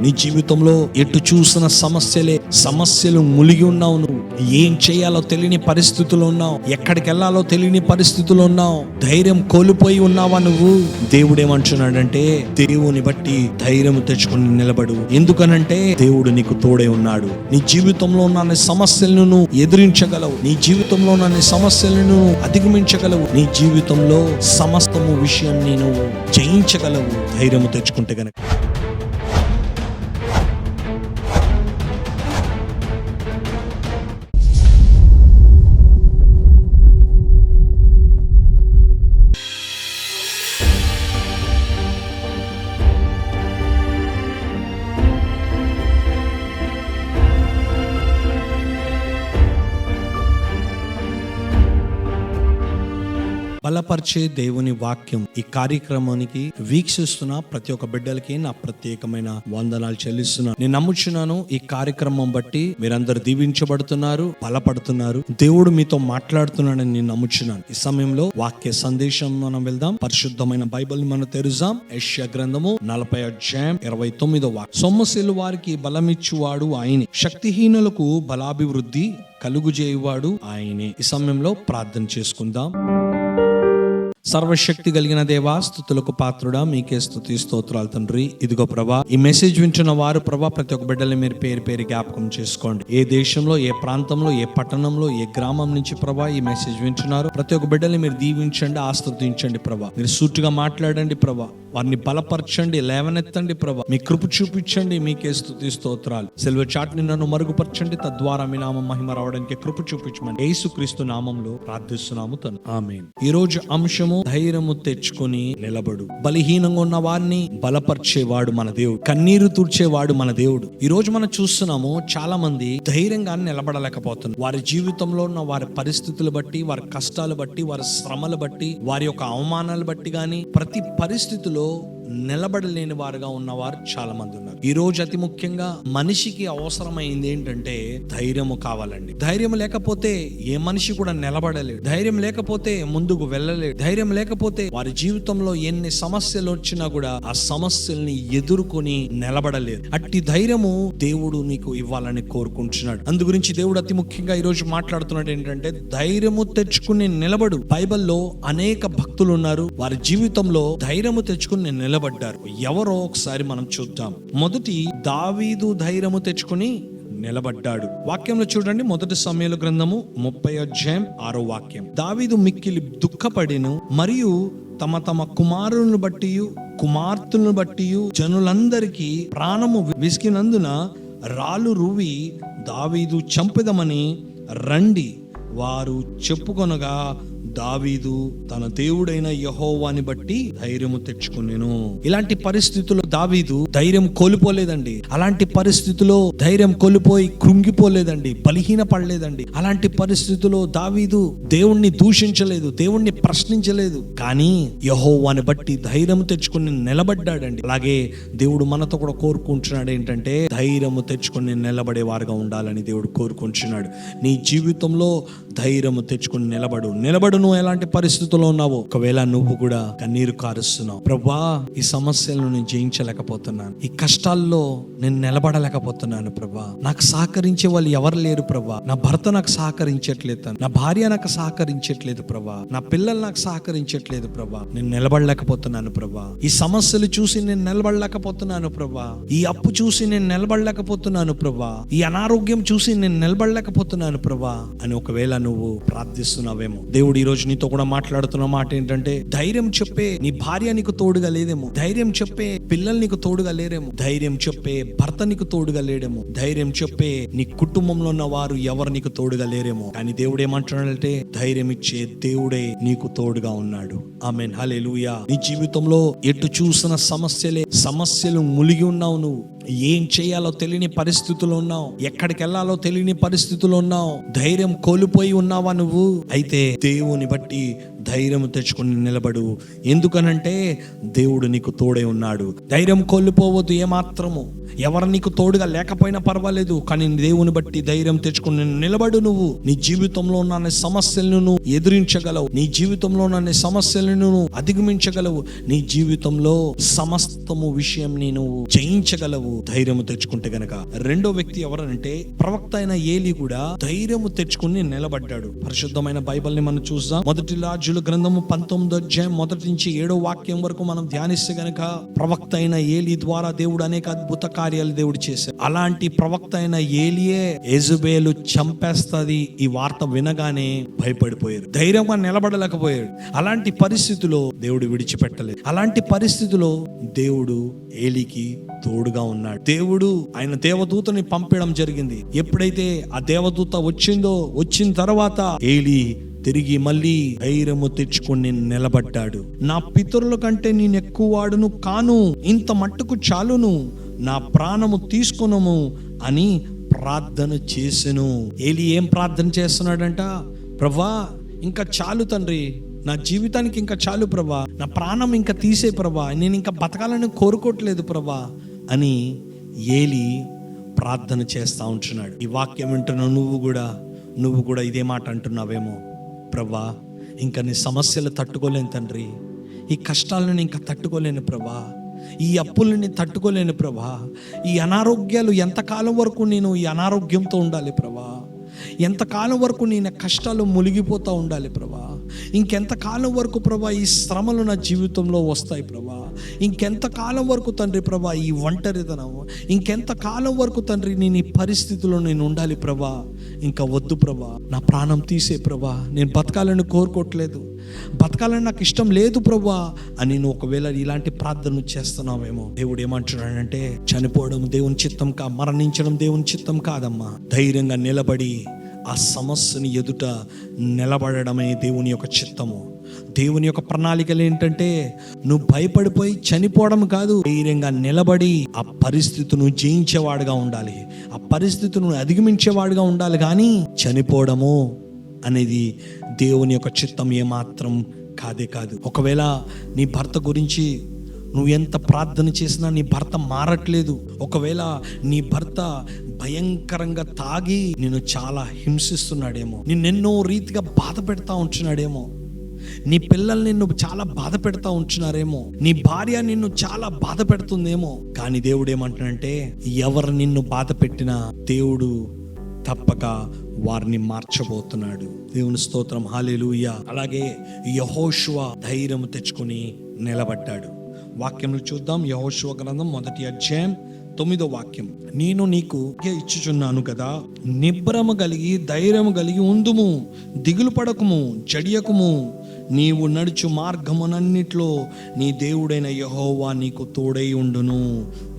నీ జీవితంలో ఎటు చూసిన సమస్యలు ములిగి ఉన్నావు. నువ్వు ఏం చేయాలో తెలియని పరిస్థితుల్లో ఉన్నావు. ఎక్కడికి వెళ్ళాలో తెలియని పరిస్థితుల్లో ఉన్నావు. ధైర్యం కోల్పోయి ఉన్నావా నువ్వు? దేవుడు ఏమంటున్నాడంటే, దేవుని బట్టి ధైర్యం తెచ్చుకొని నిలబడు. ఎందుకనంటే దేవుడు నీకు తోడే ఉన్నాడు. నీ జీవితంలో ఉన్న సమస్యలను నువ్వు ఎదిరించగలవు. నీ జీవితంలో ఉన్న సమస్యలను అధిగమించగలవు. నీ జీవితంలో సమస్తము విషయాన్ని నువ్వు జయించగలవు ధైర్యం తెచ్చుకుంటే గనక. బలపరిచే దేవుని వాక్యం ఈ కార్యక్రమానికి వీక్షిస్తున్న ప్రతి ఒక్క బిడ్డలకి నా ప్రత్యేకమైన వందనాలు చెల్లిస్తున్నాను. నేను నమ్ముచున్నాను ఈ కార్యక్రమం బట్టి మీరందరూ దీవించబడుతున్నారు, బలపడుతున్నారు. దేవుడు మీతో మాట్లాడుతున్నాడని నేను నమ్ముచున్నాను. ఈ సమయంలో వాక్య సందేశం మనం వెళ్దాం. పరిశుద్ధమైన బైబిల్ మనం తెరుద్దాం. యెషయా గ్రంథము 40:29 వాక్యం. సొమ్మసిల్లు వారికి బలమిచ్చువాడు ఆయనే, శక్తిహీనులకు బలాభివృద్ధి కలుగుజేయువాడు ఆయనే. ఈ సమయంలో ప్రార్థన చేసుకుందాం. సర్వశక్తి కలిగిన దేవా, స్తుతులకు పాత్రుడా, మీకే స్తుతి స్తోత్రాలు తండ్రి. ఇదిగో ప్రభా, ఈ మెసేజ్ వింటున్న వారు ప్రభా, ప్రతి ఒక్క బిడ్డల్ని మీరు పేరు పేరు జ్ఞాపకం చేసుకోండి. ఏ దేశంలో, ఏ ప్రాంతంలో, ఏ పట్టణంలో, ఏ గ్రామం నుంచి ప్రభా ఈ మెసేజ్ వింటున్నారు, ప్రతి ఒక్క బిడ్డల్ని మీరు దీవించండి, ఆశీర్వదించండి ప్రభా. మీరు సూటిగా మాట్లాడండి ప్రభా, వారిని బలపరచండి, లేవనెత్తండి ప్రభా. మీ కృప చూపించండి, మీకే స్తుతి స్తోత్రాలు. సిల్వర్ చాట్ని నన్ను మరుగుపరచండి, తద్వారా మీ నామం మహిమ రావడానికి కృప చూపించమని యేసుక్రీస్తు నామంలో ప్రార్థిస్తున్నాము తండ్రి, ఆమేన్. ఈ రోజు అంశము ధైర్యము తెచ్చుకొని నిలబడు. బలహీనంగా ఉన్న వారిని బలపరిచేవాడు మన దేవుడు, కన్నీరు తుడిచేవాడు మన దేవుడు. ఈ రోజు మనం చూస్తున్నాము, చాలా మంది ధైర్యంగా నిలబడలేకపోతున్నారు. వారి జీవితంలో ఉన్న వారి పరిస్థితులు బట్టి, వారి కష్టాలు బట్టి, వారి శ్రమలు బట్టి, వారి యొక్క అవమానాలు బట్టి గాని ప్రతి పరిస్థితిలో నిలబడలేని వారుగా ఉన్నవారు చాలా మంది ఉన్నారు. ఈ రోజు అతి ముఖ్యంగా మనిషికి అవసరమైంది ఏంటంటే ధైర్యము కావాలండి. ధైర్యం లేకపోతే ఏ మనిషి కూడా నిలబడలేడు. ధైర్యం లేకపోతే ముందుకు వెళ్ళలేడు. ధైర్యం లేకపోతే వారి జీవితంలో ఎన్ని సమస్యలు వచ్చినా కూడా ఆ సమస్యల్ని ఎదుర్కొని నిలబడలేరు. అట్టి ధైర్యము దేవుడు నీకు ఇవ్వాలని కోరుకుంటున్నాడు. అందు గురించి దేవుడు అతి ముఖ్యంగా ఈ రోజు మాట్లాడుతున్నాడు ఏంటంటే, ధైర్యము తెచ్చుకుని నిలబడు. బైబిల్లో అనేక భక్తులు ఉన్నారు, వారి జీవితంలో ధైర్యము తెచ్చుకుని నిలబడ్డారు. ఎవరో ఒకసారి మనం చూద్దాం. మొదటి దావీదు ధైర్యము తెచ్చుకుని నిలబడ్డాడు. వాక్యంలో చూడండి, మొదటి సమూయేలు గ్రంథము 30:6 వాక్యం. దావీదు మిక్కిలి దుఃఖపడెను, మరియు తమ తమ కుమారులను బట్టి కుమార్తెలను బట్టి జనులందరికీ ప్రాణము విసికినందున రాళ్ళు రువి దావీదు చంపెదమని రండి వారు చెప్పుకొనగా, దావీదు తన దేవుడైన యెహోవాని బట్టి ధైర్యము తెచ్చుకునేను. ఇలాంటి పరిస్థితుల్లో దావీదు ధైర్యం కోల్పోలేదండి. అలాంటి పరిస్థితుల్లో ధైర్యం కోల్పోయి కృంగిపోలేదండి, బలహీన పడలేదండి. అలాంటి పరిస్థితుల్లో దావీదు దేవుణ్ణి దూషించలేదు, దేవుణ్ణి ప్రశ్నించలేదు, కానీ యెహోవాని బట్టి ధైర్యం తెచ్చుకుని నిలబడ్డాడండి. అలాగే దేవుడు మనతో కూడా కోరుకుంటున్నాడు ఏంటంటే, ధైర్యము తెచ్చుకుని నిలబడే వారుగా ఉండాలని దేవుడు కోరుకుంటున్నాడు. నీ జీవితంలో ధైర్యము తెచ్చుకుని నిలబడు. నువ్వు ఎలాంటి పరిస్థితుల్లో ఉన్నావో, ఒకవేళ నువ్వు కూడా కన్నీరు కారుస్తున్నావు, ప్రభా ఈ సమస్యలను నేను జయించలేకపోతున్నాను, ఈ కష్టాల్లో నేను నిలబడలేకపోతున్నాను ప్రభా, నాకు సహకరించే వాళ్ళు ఎవరు లేరు ప్రభా, నా భర్త నాకు సహకరించట్లేదు, నా భార్య నాకు సహకరించట్లేదు ప్రభా, నా పిల్లలు నాకు సహకరించట్లేదు ప్రభా, నేను నిలబడలేకపోతున్నాను ప్రభా, ఈ సమస్యలు చూసి నేను నిలబడలేకపోతున్నాను ప్రభా, ఈ అప్పు చూసి నేను నిలబడలేకపోతున్నాను ప్రభా, ఈ అనారోగ్యం చూసి నేను నిలబడలేకపోతున్నాను ప్రభా అని ఒకవేళ నువ్వు ప్రార్థిస్తున్నావేమో, దేవుడు ఈ రోజు నీతో కూడా మాట్లాడుతున్న మాట ఏంటంటే, ధైర్యం చెప్పే నీ భార్య నీకు తోడుగా లేదేమో, ధైర్యం చెప్పే పిల్లలు నీకు తోడుగా లేరేమో, ధైర్యం చెప్పే భర్త నీకు తోడుగా లేడేమో, ధైర్యం చెప్పే నీ కుటుంబంలో ఉన్న వారు ఎవరు నీకు తోడుగా లేరేమో, కానీ దేవుడు ఏమంటున్నాడంటే, ధైర్యం ఇచ్చే దేవుడే నీకు తోడుగా ఉన్నాడు. ఆమేన్, హల్లెలూయా. నీ జీవితంలో ఎటు చూసిన సమస్యలు ములిగి ఉన్నావు. నువ్వు ఏం చేయాలో తెలియని పరిస్థితుల్లో ఉన్నావు, ఎక్కడికి వెళ్ళాలో తెలియని పరిస్థితుల్లో ఉన్నావు, ధైర్యం కోల్పోయి ఉన్నావా నువ్వు? అయితే దేవుని బట్టి ధైర్యం తెచ్చుకొని నిలబడు. ఎందుకనంటే దేవుడు నీకు తోడే ఉన్నాడు. ధైర్యం కోల్పోవద్దు ఏమాత్రము. ఎవరు నీకు తోడుగా లేకపోయినా పర్వాలేదు, కానీ దేవుని బట్టి ధైర్యం తెచ్చుకొని నిలబడు. నువ్వు నీ జీవితంలో ఉన్న సమస్యలను నువ్వు ఎదిరించగలవు. నీ జీవితంలో ఉన్న సమస్యలను నువ్వు అధిగమించగలవు. నీ జీవితంలో సమస్తము విషయం నువ్వు జయించగలవు ధైర్యం తెచ్చుకుంటే గనక. రెండో వ్యక్తి ఎవరంటే ప్రవక్త అయిన ఏలీ కూడా ధైర్యము తెచ్చుకుని నిలబడ్డాడు. పరిశుద్ధమైన బైబిల్ ని మనం చూద్దాం. మొదటి రాజుల గ్రంథము 19వ అధ్యాయం 1 నుంచి 7వ వాక్యం వరకు మనం ధ్యానిస్తే గనక ప్రవక్త అయిన ఏలీ ద్వారా దేవుడు అనేక అద్భుత కార్యాలు దేవుడు చేశాడు. అలాంటి ప్రవక్త అయిన ఏలియే యెజబెలు చంపేస్తది ఈ వార్త వినగానే భయపడిపోయారు, ధైర్యంగా నిలబడలేకపోయాడు. అలాంటి పరిస్థితిలో దేవుడు విడిచిపెట్టలేదు. అలాంటి పరిస్థితిలో దేవుడు ఏలీకి తోడుగా ఉన్నాడు. దేవుడు ఆయన దేవదూతని పంపడం జరిగింది. ఎప్పుడైతే ఆ దేవదూత వచ్చిన తర్వాత ఏలీ తిరిగి మళ్ళీ ధైర్యము తెచ్చుకొని నిలబడ్డాడు. నా పితరుల కంటే నేను ఎక్కువ వాడును కాను, ఇంత మట్టుకు చాలును, నా ప్రాణము తీసుకొనము అని ప్రార్థన చేసెను. ఏలీ ఏం ప్రార్థన చేస్తున్నాడంట? ప్రభువా ఇంకా చాలు తండ్రి, నా జీవితానికి ఇంకా చాలు ప్రభా, నా ప్రాణం ఇంకా తీసే ప్రభా, నేను ఇంకా బతకాలని కోరుకోవట్లేదు ప్రభా అని ఏలీ ప్రార్థన చేస్తూ ఉంటున్నాడు. ఈ వాక్యం వింటున్నావు నువ్వు కూడా ఇదే మాట అంటున్నావేమో, ప్రభా ఇంకా నీ సమస్యలు తట్టుకోలేను తండ్రి, ఈ కష్టాలను ఇంకా తట్టుకోలేను ప్రభా, ఈ అప్పులని తట్టుకోలేను ప్రభా, ఈ అనారోగ్యాలు ఎంతకాలం వరకు నేను ఈ అనారోగ్యంతో ఉండాలి ప్రభా, ఎంతకాలం వరకు నేను కష్టాలు మునిగిపోతూ ఉండాలి ప్రభా, ఇంకెంతకాలం వరకు ప్రభా ఈ శ్రమలు నా జీవితంలో వస్తాయి ప్రభా, ఇంకెంతకాలం వరకు తండ్రి ప్రభా ఈ ఒంటరితనం, ఇంకెంతకాలం వరకు తండ్రి నేను ఈ పరిస్థితిలో నేను ఉండాలి ప్రభా, ఇంకా వద్దు ప్రభా, నా ప్రాణం తీసే ప్రభా, నేను బతకాలని కోరుకోవట్లేదు, బతకాలని నాకు ఇష్టం లేదు ప్రభా అని నువ్వు ఒకవేళ ఇలాంటి ప్రార్థన చేస్తున్నావేమో, దేవుడు ఏమంటున్నాడంటే చనిపోవడం దేవుని చిత్తం మరణించడం దేవుని చిత్తం కాదమ్మా. ధైర్యంగా నిలబడి ఆ సమస్యని ఎదుట నిలబడడమే దేవుని యొక్క చిత్తము. దేవుని యొక్క ప్రణాళికలు ఏంటంటే నువ్వు భయపడిపోయి చనిపోవడం కాదు, ధైర్యంగా నిలబడి ఆ పరిస్థితిని జయించేవాడుగా ఉండాలి, ఆ పరిస్థితిని అధిగమించేవాడుగా ఉండాలి. కానీ చనిపోవడము అనేది దేవుని యొక్క చిత్తం ఏమాత్రం కాదు. ఒకవేళ నీ భర్త గురించి నువ్వు ఎంత ప్రార్థన చేసినా నీ భర్త మారట్లేదు, ఒకవేళ నీ భర్త భయంకరంగా తాగి నిన్ను చాలా హింసిస్తున్నాడేమో, నిన్నెన్నో రీతిగా బాధ పెడతా ఉంటున్నాడేమో, నీ పిల్లలు నిన్ను చాలా బాధ పెడతా ఉంటున్నారేమో, నీ భార్య నిన్ను చాలా బాధ పెడుతుందేమో, కానీ దేవుడు ఏమంటున్నాడంటే ఎవరు నిన్ను బాధ పెట్టినా దేవుడు తప్పక వారిని మార్చబోతున్నాడు. దేవుని స్తోత్రం, హల్లెలూయా. అలాగే యెహోషువ ధైర్యం తెచ్చుకొని నిలబడ్డాడు. వాక్యంలో చూద్దాం. యెహోషువ గ్రంథం 1వ అధ్యాయం 9వ వాక్యం. నేను నీకు ఇచ్చుచున్నాను కదా, నిబ్బరము కలిగి ధైర్యము కలిగి ఉందుము, దిగులు పడకుము, జడియకుము, నీవు నడుచు మార్గమునన్నిట్లో నీ దేవుడైన యెహోవా నీకు తోడై ఉండును.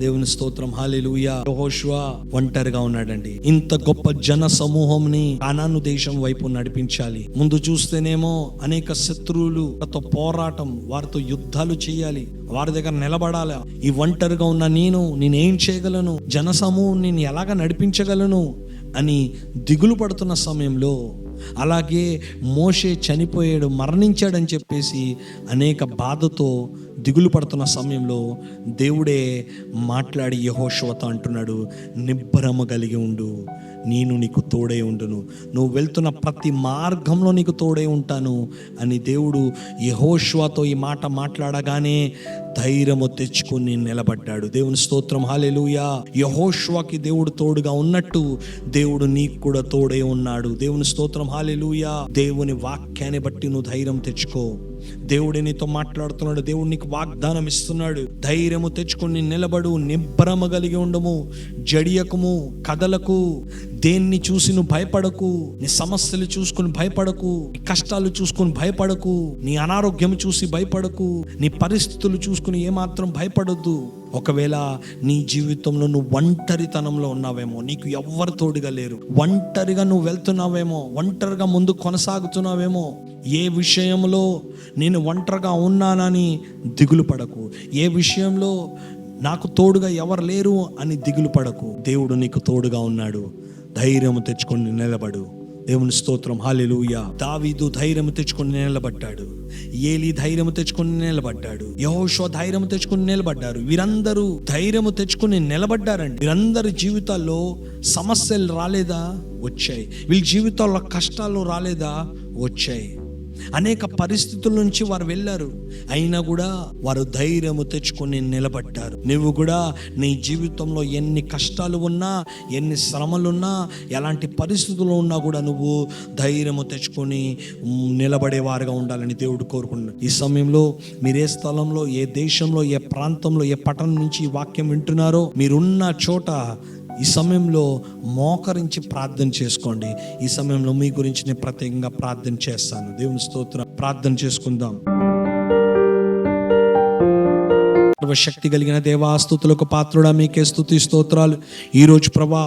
దేవుని స్తోత్రం, హల్లెలూయా. యెహోషువ ఒంటరిగా ఉన్నాడండి. ఇంత గొప్ప జన సమూహంని కానాను దేశం వైపు నడిపించాలి. ముందు చూస్తేనేమో అనేక శత్రువులతో పోరాటం, వారితో యుద్ధాలు చేయాలి, వారి దగ్గర నిలబడాలి. ఈ ఒంటరిగా ఉన్న నేనేం చేయగలను, జన సమూహం నేను ఎలాగ నడిపించగలను అని దిగులు పడుతున్న సమయంలో, అలాగే మోషే చనిపోయాడు, మరణించాడని చెప్పేసి అనేక బాధతో దిగులు పడుతున్న సమయంలో దేవుడే మాట్లాడి యెహోషువతో అంటున్నాడు, నిబ్బరము కలిగి ఉండు, నేను నీకు తోడై ఉండును, నువ్వు వెళ్తున్న ప్రతి మార్గంలో నీకు తోడై ఉంటాను అని దేవుడు యెహోషువతో ఈ మాట మాట్లాడగానే ధైర్యము తెచ్చుకొని నిలబడ్డాడు. దేవుని స్తోత్రం, హల్లెలూయా. యెహోషువకి దేవుడు తోడుగా ఉన్నట్టు దేవుడు నీకు కూడా తోడై ఉన్నాడు. దేవుని స్తోత్రం, హల్లెలూయా. దేవుని వాక్యాన్ని బట్టి నువ్వు ధైర్యం తెచ్చుకో. దేవుడే నీతో మాట్లాడుతున్నాడు, దేవుడు నీకు వాగ్దానం ఇస్తున్నాడు. ధైర్యము తెచ్చుకొని నిలబడు, నిబ్బరము కలిగి ఉండము, జడియకుము, కదలకు, దేన్ని చూసి నువ్వు భయపడకు, నీ సమస్యలు చూసుకుని భయపడకు, నీ కష్టాలు చూసుకుని భయపడకు, నీ అనారోగ్యం చూసి భయపడకు, నీ పరిస్థితులు చూసుకుని ఏమాత్రం భయపడొద్దు. ఒకవేళ నీ జీవితంలో నువ్వు ఒంటరితనంలో ఉన్నావేమో, నీకు ఎవ్వరు తోడుగా లేరు, ఒంటరిగా నువ్వు వెళ్తున్నావేమో, ఒంటరిగా ముందు కొనసాగుతున్నావేమో, ఏ విషయంలో నేను ఒంటరిగా ఉన్నానని దిగులు పడకు, ఏ విషయంలో నాకు తోడుగా ఎవరు లేరు అని దిగులు పడకు. దేవుడు నీకు తోడుగా ఉన్నాడు. ధైర్యం తెచ్చుకొని నిలబడు. దేవుని స్తోత్రం, హల్లెలూయా. దావీదు ధైర్యం తెచ్చుకొని నిలబడ్డాడు, ఏలీ ధైర్యం తెచ్చుకొని నిలబడ్డాడు, యెహోషువ ధైర్యం తెచ్చుకొని నిలబడ్డారు. వీరందరూ ధైర్యం తెచ్చుకొని నిలబడ్డారండి. వీరందరి జీవితాల్లో సమస్యలు రాలేదా? వచ్చాయి. వీళ్ళ జీవితాల్లో కష్టాలు రాలేదా? వచ్చాయి. అనేక పరిస్థితుల నుంచి వారు వెళ్ళారు, అయినా కూడా వారు ధైర్యము తెచ్చుకొని నిలబడ్డారు. నువ్వు కూడా నీ జీవితంలో ఎన్ని కష్టాలు ఉన్నా, ఎన్ని శ్రమలున్నా, ఎలాంటి పరిస్థితుల్లో ఉన్నా కూడా నువ్వు ధైర్యము తెచ్చుకొని నిలబడేవారుగా ఉండాలని దేవుడు కోరుకుంటున్నాడు. ఈ సమయంలో మీరు ఏ స్థలంలో, ఏ దేశంలో, ఏ ప్రాంతంలో, ఏ పట్టణం నుంచి ఈ వాక్యం వింటున్నారో, మీరున్న చోట ఈ సమయంలో మోకరించి ప్రార్థన చేసుకోండి. ఈ సమయంలో మీ గురించి నేను ప్రత్యేకంగా ప్రార్థన చేస్తాను. దేవుని స్తోత్రం. ప్రార్థన చేసుకుందాం. శక్తి కలిగిన దేవా, స్తుతులకు పాత్రుడా, మీకే స్తుతి స్తోత్రాలు. ఈరోజు ప్రభా,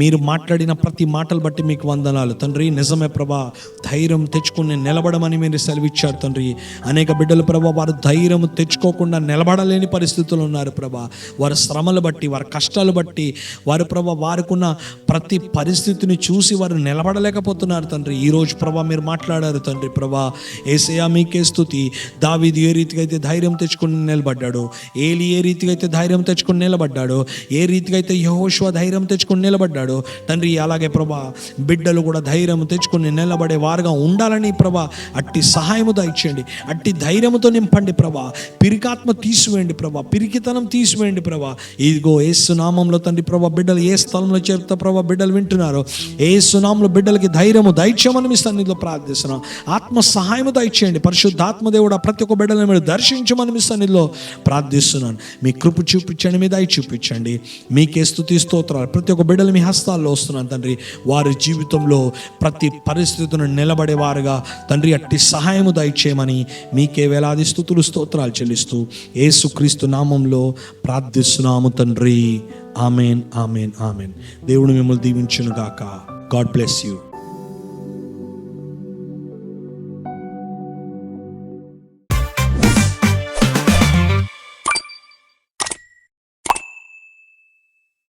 మీరు మాట్లాడిన ప్రతి మాటలు బట్టి మీకు వందనాలు తండ్రి. నిజమే ప్రభా, ధైర్యం తెచ్చుకుని నిలబడమని మీరు సెలవిచ్చారు తండ్రి. అనేక బిడ్డలు ప్రభా, వారు ధైర్యం తెచ్చుకోకుండా నిలబడలేని పరిస్థితులు ఉన్నారు ప్రభా. వారి శ్రమలు బట్టి, వారి కష్టాలు బట్టి, వారు ప్రభా, వారికున్న ప్రతి పరిస్థితిని చూసి వారు నిలబడలేకపోతున్నారు తండ్రి. ఈరోజు ప్రభా మీరు మాట్లాడారు తండ్రి. ప్రభా యేసయ్యా మీకే స్తుతి. దావీదు ఏ రీతిగా అయితే ధైర్యం తెచ్చుకుని నిలబడ్డాడు, ఏలీ ఏ రీతిగా అయితే ధైర్యం తెచ్చుకొని నిలబడ్డాడు, ఏ రీతిగా అయితే యెహోషువ ధైర్యం తెచ్చుకొని నిలబడ్డాడు తండ్రి, అలాగే ప్రభా బిడ్డలు కూడా ధైర్యం తెచ్చుకొని నిలబడే వారుగా ఉండాలని ప్రభా అట్టి సహాయము దయచేయండి. అట్టి ధైర్యముతో నింపండి ప్రభా. పిరికాత్మ తీసివేయండి ప్రభా, పిరికితనం తీసివేయండి ప్రభా. ఇదిగో యేసు నామంలో తండ్రి ప్రభా, బిడ్డలు ఏ స్థలంలో చేరుతా ప్రభా బిడ్డలు వింటున్నారో, యేసు నామంలో బిడ్డలకి ధైర్యము దయచేయమని మీ సన్నిధిలో ప్రార్థిస్తున్నాం. ఆత్మ సహాయము దయచేయండి. పరిశుద్ధాత్మ దేవుడా ప్రతి ఒక్క బిడ్డలను మీరు దర్శించమని మీ సన్నిధిలో ప్రార్థిస్తున్నాను. మీ కృప చూపించండి, మీ దయ చూపించండి. మీకే స్తుతి స్తోత్రాలు. ప్రతి ఒక్క బిడ్డలు మీ హస్తాల్లో వస్తున్నాను తండ్రి. వారి జీవితంలో ప్రతి పరిస్థితులను నిలబడేవారుగా తండ్రి అట్టి సహాయము దయచేయమని మీకే వేలాది స్తుతులు స్తోత్రాలు చెల్లిస్తూ యేసుక్రీస్తు నామంలో ప్రార్థిస్తున్నాము తండ్రి. Amen, amen, amen. దేవుడు మిమ్మల్ని దీవించును గాక. God bless you.